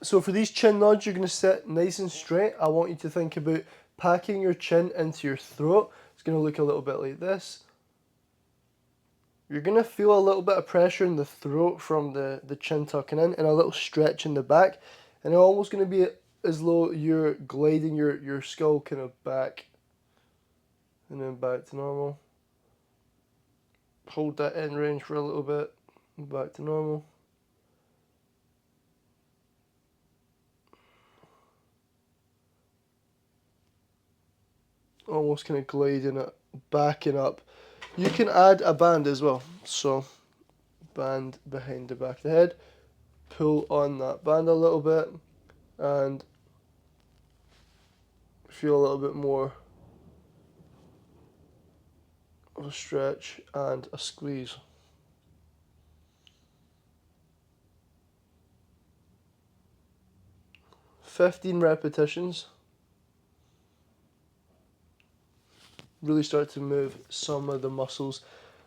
So for these chin nods, you're going to sit nice and straight. I want you to think about packing your chin into your throat. It's going to look a little bit like this. You're going to feel a little bit of pressure in the throat from the chin tucking in and a little stretch in the back. And it's almost going to be as though you're gliding your skull kind of back and then back to normal. Hold that in range for a little bit, back to normal. Almost kind of gliding it, backing up. You can add a band as well. So, band behind the back of the head. Pull on that band a little bit and feel a little bit more of a stretch and a squeeze. "15 repetitions. Really start to move some of the muscles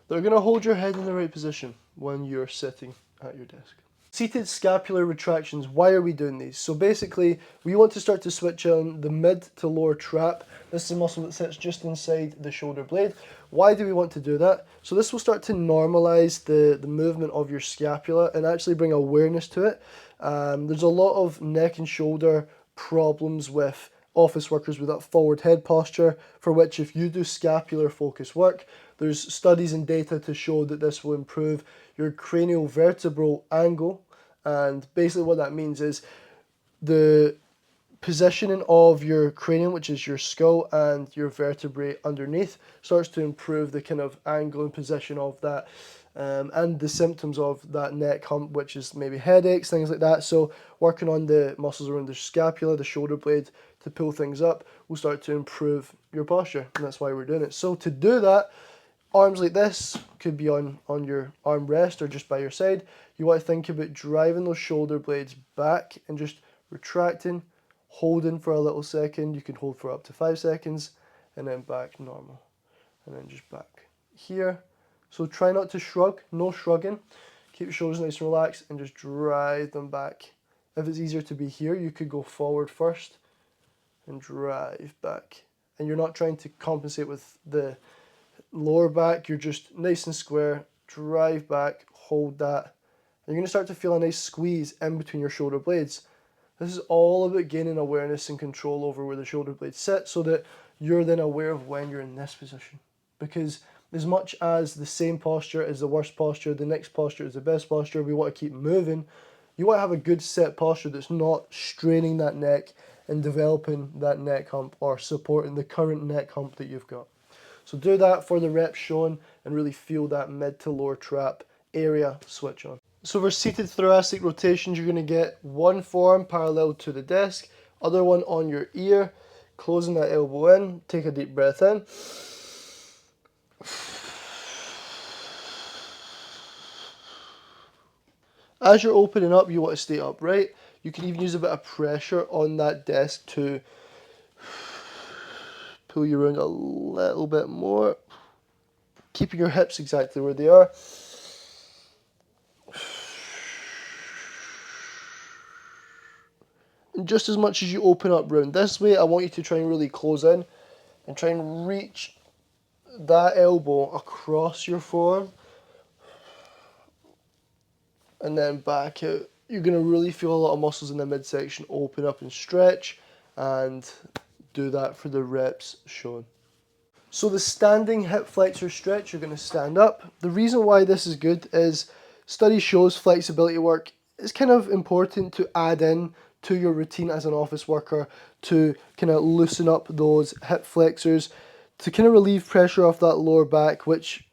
that are going to hold your head in the right position when you're sitting at your desk. Seated scapular retractions. Why are we doing these? So basically, we want to start to switch on the mid to lower trap. This is a muscle that sits just inside the shoulder blade. Why do we want to do that? So this will start to normalize the movement of your scapula and actually bring awareness to it. There's a lot of neck and shoulder problems with office workers with that forward head posture, for which if you do scapular focus work, there's studies and data to show that this will improve your cranial vertebral angle. And basically what that means is the positioning of your cranium, which is your skull, and your vertebrae underneath starts to improve the kind of angle and position of that. And the symptoms of that neck hump, which is maybe headaches, things like that. So working on the muscles around the scapula, the shoulder blade, to pull things up will start to improve your posture, and that's why we're doing it. So to do that, arms like this, could be on your arm rest or just by your side. You want to think about driving those shoulder blades back and just retracting, holding for a little second. You can hold for up to 5 seconds and then back normal, and then just back here. So try not to shrug, no shrugging. Keep your shoulders nice and relaxed and just drive them back. If it's easier to be here, you could go forward first and drive back. And you're not trying to compensate with the lower back, you're just nice and square, drive back, hold that. And you're going to start to feel a nice squeeze in between your shoulder blades. This is all about gaining awareness and control over where the shoulder blades sit so that you're then aware of when you're in this position. Because as much as the same posture is the worst posture, the next posture is the best posture, we want to keep moving. You want to have a good set posture that's not straining that neck and developing that neck hump or supporting the current neck hump that you've got. So do that for the reps shown and really feel that mid to lower trap area switch on. So for seated thoracic rotations, you're going to get one form parallel to the desk, other one on your ear, closing that elbow in, take a deep breath in. As you're opening up, you want to stay upright. You can even use a bit of pressure on that desk to pull you around a little bit more. Keeping your hips exactly where they are. And just as much as you open up round this way, I want you to try and really close in and try and reach that elbow across your forearm and then back out. You're going to really feel a lot of muscles in the midsection open up and stretch, and do that for the reps shown. So the standing hip flexor stretch, you're going to stand up. The reason why this is good is study shows flexibility work is kind of important to add in to your routine as an office worker to kind of loosen up those hip flexors, to kind of relieve pressure off that lower back, which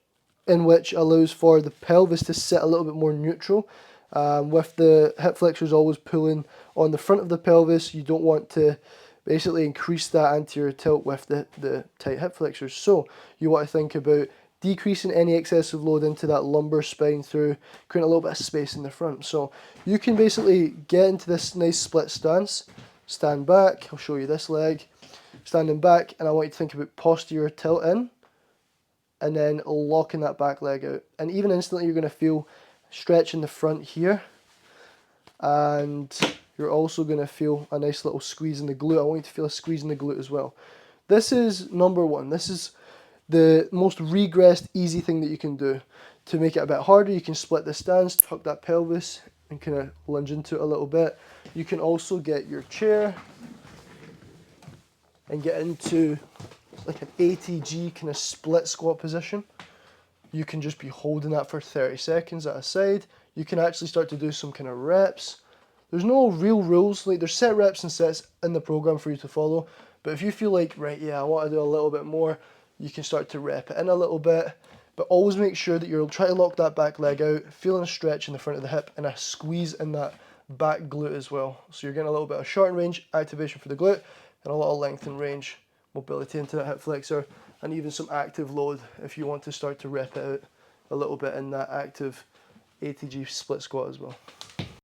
allows for the pelvis to sit a little bit more neutral. With the hip flexors always pulling on the front of the pelvis, you don't want to basically increase that anterior tilt with the tight hip flexors. So you want to think about decreasing any excessive load into that lumbar spine through creating a little bit of space in the front. So you can basically get into this nice split stance, stand back, I'll show you this leg, standing back, and I want you to think about posterior tilt in, and then locking that back leg out. And even instantly you're going to feel stretch in the front here, and you're also going to feel a nice little squeeze in the glute. I want you to feel a squeeze in the glute as well. This is number one. This is the most regressed, easy thing that you can do. To make it a bit harder, you can split the stance, tuck that pelvis, and kind of lunge into it a little bit. You can also get your chair and get into like an ATG kind of split squat position. You can just be holding that for 30 seconds at a side. You can actually start to do some kind of reps. There's no real rules, like there's set reps and sets in the program for you to follow, but if you feel like, right, yeah, I want to do a little bit more, you can start to rep it in a little bit, but always make sure that you're trying to lock that back leg out, feeling a stretch in the front of the hip and a squeeze in that back glute as well. So you're getting a little bit of short range activation for the glute and a lot of length and range mobility into that hip flexor, and even some active load if you want to start to rep it out a little bit in that active ATG split squat as well.